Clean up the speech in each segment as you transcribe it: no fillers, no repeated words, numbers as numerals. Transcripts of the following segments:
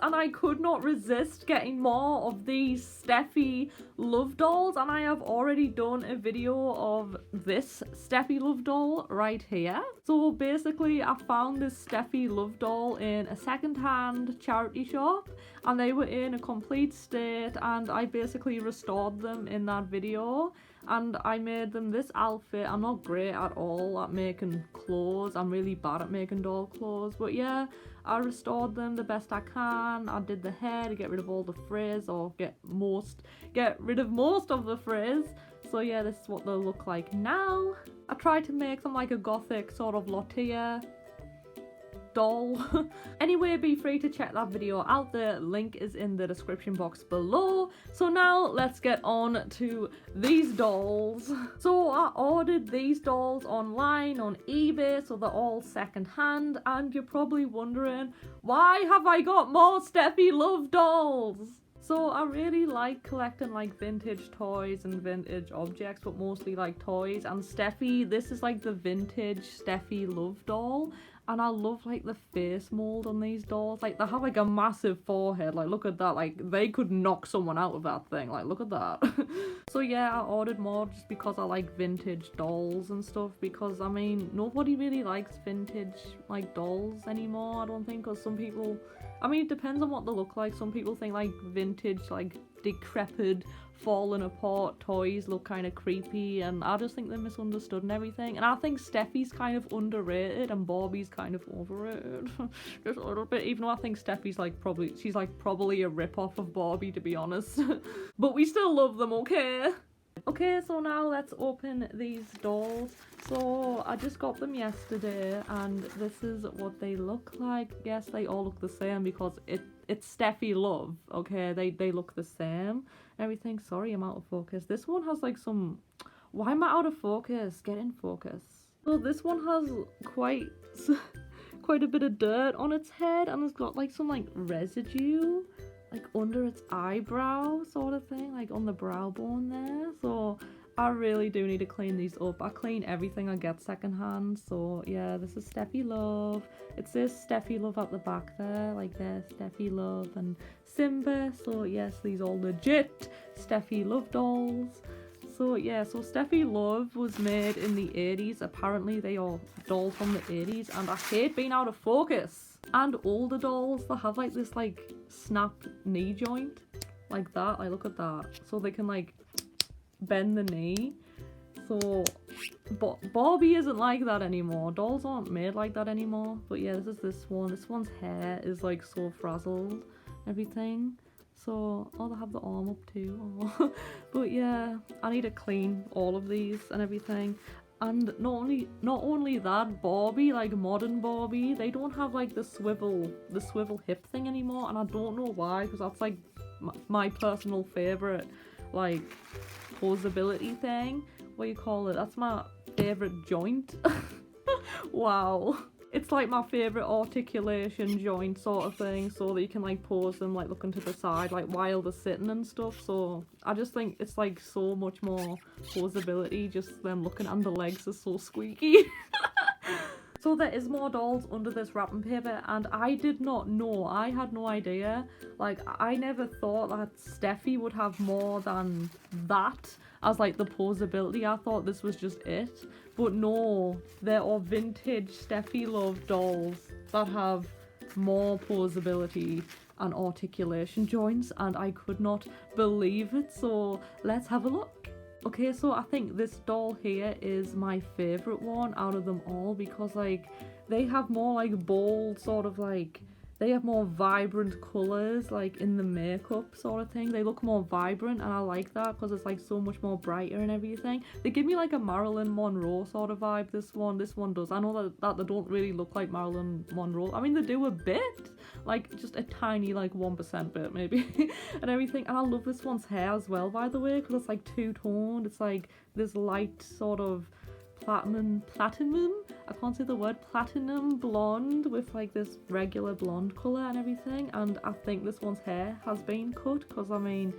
and I could not resist getting more of these Steffi love dolls, and I have already done a video of this Steffi love doll right here. So basically I found this Steffi love doll in a second-hand charity shop, and they were in a complete state, and I basically restored them in that video. And I made them this outfit. I'm not great at all at making clothes. I'm really bad at making doll clothes. But yeah, I restored them the best I can. I did the hair to get rid of all the frizz, or get rid of most of the frizz. So yeah, this is what they'll look like now. I tried to make them like a gothic sort of Lottia doll. Anyway, be free to check that video out. The link is in the description box below. So now let's get on to these dolls. So I ordered these dolls online on eBay, so they're all second-hand, and you're probably wondering, why have I got more Steffi love dolls? So I really like collecting like vintage toys and vintage objects, but mostly like toys. And Steffi, this is like the vintage Steffi love doll. And I love like the face mold on these dolls. Like they have like a massive forehead. Like look at that. Like they could knock someone out of that thing. Like look at that. So yeah, I ordered more just because I like vintage dolls and stuff. Because I mean, nobody really likes vintage like dolls anymore, I don't think. Because some people, I mean, it depends on what they look like. Some people think like vintage, like decrepit, falling apart toys look kind of creepy, and I just think they're misunderstood and everything. And I think Steffi's kind of underrated and Barbie's kind of overrated. Just a little bit, even though I think Steffi's like probably a rip-off of Barbie, to be honest. But we still love them, okay? Okay, so now let's open these dolls. So I just got them yesterday, and this is what they look like. Yes, they all look the same because it's Steffi love, okay? They look the same. Everything. Sorry, I'm out of focus. This one has like some... Why am I out of focus? Get in focus. So this one has quite a bit of dirt on its head, and it's got like some like residue like under its eyebrow sort of thing, like on the brow bone there. So I really do need to clean these up. I clean everything I get secondhand. So yeah, this is Steffi love. It says Steffi love at the back there, like there's Steffi love and Simba. So yes, these are legit Steffi love dolls. So yeah, so Steffi love was made in the 80s. Apparently they are dolls from the 80s, and I hate being out of focus. And older dolls, they have like this like snap knee joint like that. Like look at that. So they can like bend the knee. So Barbie isn't like that anymore. Dolls aren't made like that anymore. But yeah, this is this one. This one's hair is like so frazzled, everything. So oh, they have the arm up too. Oh. But yeah, I need to clean all of these and everything. And not only that, Barbie, like modern Barbie, they don't have like the swivel hip thing anymore, and I don't know why, because that's like my personal favorite like posability thing. What do you call it? That's my favorite joint. Wow. It's like my favorite articulation joint sort of thing, so that you can like pose them like looking to the side like while they're sitting and stuff. So I just think it's like so much more posability, just them looking, and the legs are so squeaky. So there is more dolls under this wrapping paper, and I did not know, I had no idea. Like I never thought that Steffi would have more than that as like the posability. I thought this was just it. But no, there are vintage Steffi love dolls that have more posability and articulation joints, and I could not believe it. So let's have a look. Okay, so I think this doll here is my favorite one out of them all, because like they have more like bold sort of like, they have more vibrant colours like in the makeup sort of thing. They look more vibrant, and I like that because it's like so much more brighter and everything. They give me like a Marilyn Monroe sort of vibe, this one does. I know that they don't really look like Marilyn Monroe. I mean, they do a bit, like just a tiny like 1% bit maybe and everything. And I love this one's hair as well, by the way, because it's like two-toned. It's like this light sort of platinum, I can't say the word, platinum blonde with like this regular blonde colour and everything. And I think this one's hair has been cut, because I mean,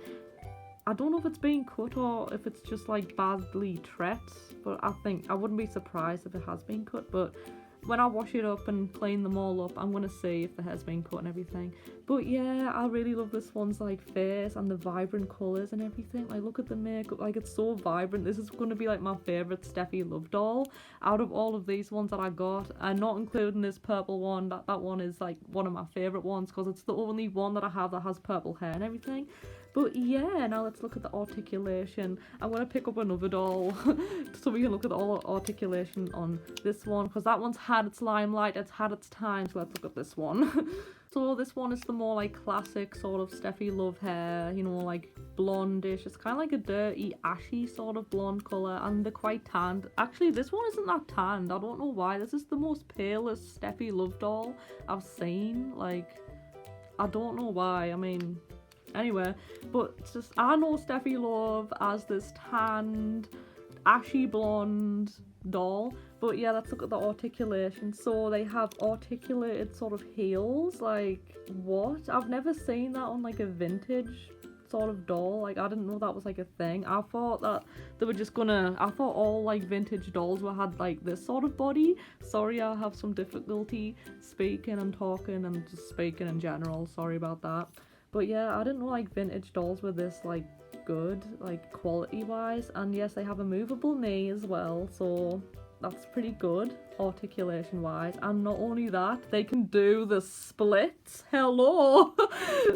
I don't know if it's been cut or if it's just like badly tret, but I think I wouldn't be surprised if it has been cut. But when I wash it up and clean them all up, I'm gonna see if the hair's been cut and everything. But yeah, I really love this one's like face and the vibrant colours and everything. Like look at the makeup, like it's so vibrant. This is gonna be like my favourite Steffi Love doll out of all of these ones that I got, and not including this purple one. That one is like one of my favourite ones because it's the only one that I have that has purple hair and everything. But yeah, now let's look at the articulation. I'm going to pick up another doll so we can look at the articulation on this one, because that one's had its limelight, it's had its time, so let's look at this one. So this one is the more like classic sort of Steffi Love hair, you know, like blondish. It's kind of like a dirty, ashy sort of blonde colour, and they're quite tanned. Actually, this one isn't that tanned. I don't know why. This is the most palest Steffi Love doll I've seen. Like, I don't know why. I mean... Anyway, but it's just, I know Steffi Love as this tanned, ashy blonde doll. But yeah, let's look at the articulation. So they have articulated sort of heels. Like, what? I've never seen that on like a vintage sort of doll. Like, I didn't know that was like a thing. I thought that they were just gonna, I thought all like vintage dolls had like this sort of body. Sorry, I have some difficulty speaking and talking and just speaking in general. Sorry about that. But yeah, I didn't know like vintage dolls were this like good, like quality wise. And yes, they have a movable knee as well, so that's pretty good articulation wise. And not only that, they can do the splits. Hello.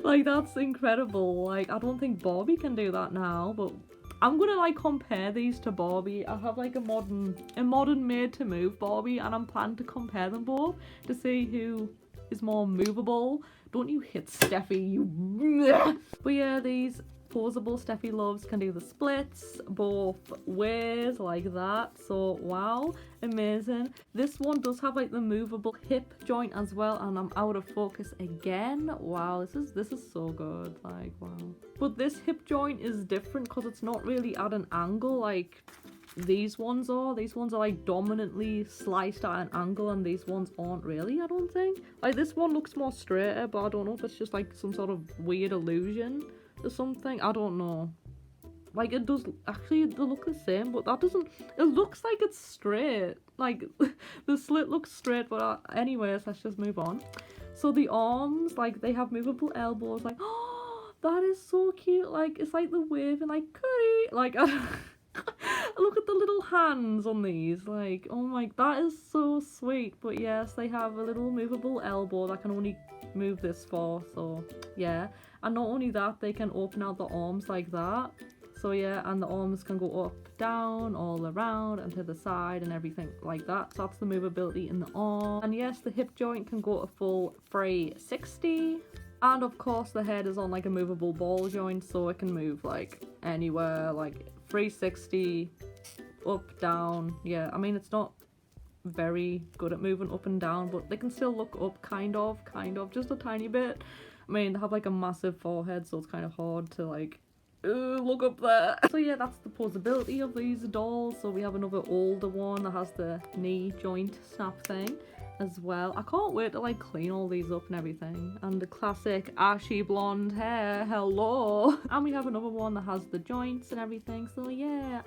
Like, that's incredible. Like, I don't think Barbie can do that now, but I'm gonna like compare these to Barbie. I have like a modern made to move Barbie, and I'm planning to compare them both to see who is more movable. Don't you hit Steffi, you... But yeah, these posable Steffi Loves can do the splits both ways like that. So wow, amazing. This one does have like the movable hip joint as well, and I'm out of focus again. Wow, this is so good. Like, wow. But this hip joint is different because it's not really at an angle like these ones are. These ones are like dominantly sliced at an angle, and these ones aren't really, I don't think. Like, this one looks more straighter, but I don't know if it's just like some sort of weird illusion or something. I don't know. Like, it does actually, they look the same, but that doesn't, it looks like it's straight. Like, the slit looks straight, but anyways, let's just move on. So the arms, like, they have movable elbows. Like, oh, that is so cute. Like, it's like the waving, like, curry. Like, look at the little hands on these. Like, oh my, that is so sweet. But yes, they have a little movable elbow that can only move this far. So yeah, and not only that, they can open out the arms like that. So yeah, and the arms can go up, down, all around, and to the side and everything like that. So that's the movability in the arm. And yes, the hip joint can go a full 360. And of course the head is on like a movable ball joint, so it can move like anywhere, like 360, up, down. Yeah, I mean, it's not very good at moving up and down, but they can still look up kind of, just a tiny bit. I mean, they have like a massive forehead, so it's kind of hard to like look up there. So yeah, that's the posability of these dolls. So we have another older one that has the knee joint snap thing as well. I can't wait to like clean all these up and everything. And the classic ashy blonde hair, hello. And we have another one that has the joints and everything, so yeah.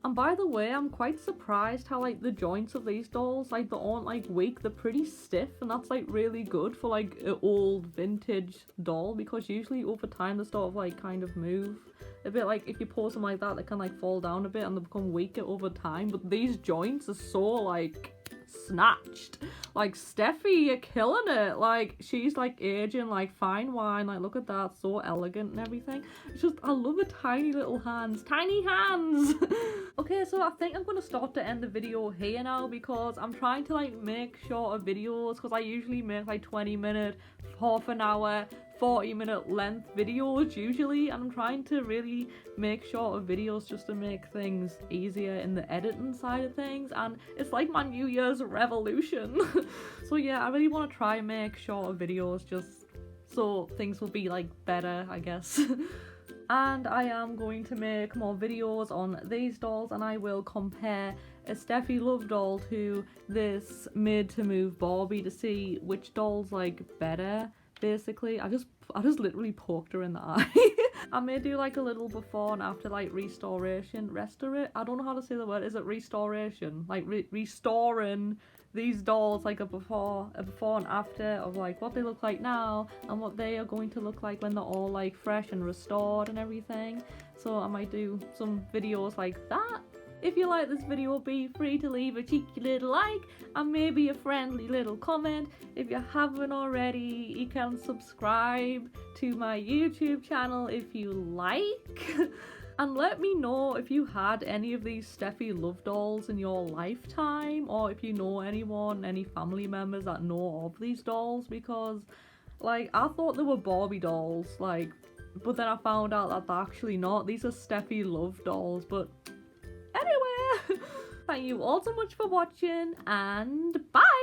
And by the way, I'm quite surprised how like the joints of these dolls, like, they aren't like weak, they're pretty stiff, and that's like really good for like an old vintage doll, because usually over time they sort of like kind of move a bit. Like, if you pose them like that, they can like fall down a bit and they become weaker over time. But these joints are so like snatched. Like, Steffi, you're killing it. Like, she's like aging like fine wine. Like, look at that, so elegant and everything. It's just, I love the tiny little hands. Tiny hands. Okay, so I think I'm gonna start to end the video here now, because I'm trying to like make shorter videos, because I usually make like 20-minute, half an hour, 40-minute length videos usually, and I'm trying to really make shorter videos just to make things easier in the editing side of things, and it's like my New Year's revolution. So yeah, I really want to try and make shorter videos just so things will be like better, I guess. And I am going to make more videos on these dolls, and I will compare a Steffi Love doll to this made to move Barbie to see which doll's like better. Basically, I just literally poked her in the eye. I may do like a little before and after, like restoration, I don't know how to say the word. Is it restoration? Like restoring these dolls, like a before and after of like what they look like now and what they are going to look like when they're all like fresh and restored and everything. So I might do some videos like that. If you like this video, be free to leave a cheeky little like and maybe a friendly little comment. If you haven't already, you can subscribe to my YouTube channel if you like. And let me know if you had any of these Steffi love dolls in your lifetime, or if you know anyone, any family members that know of these dolls, because like I thought they were Barbie dolls, like, but then I found out that they're actually not. These are Steffi love dolls. But anyway, thank you all so much for watching and bye!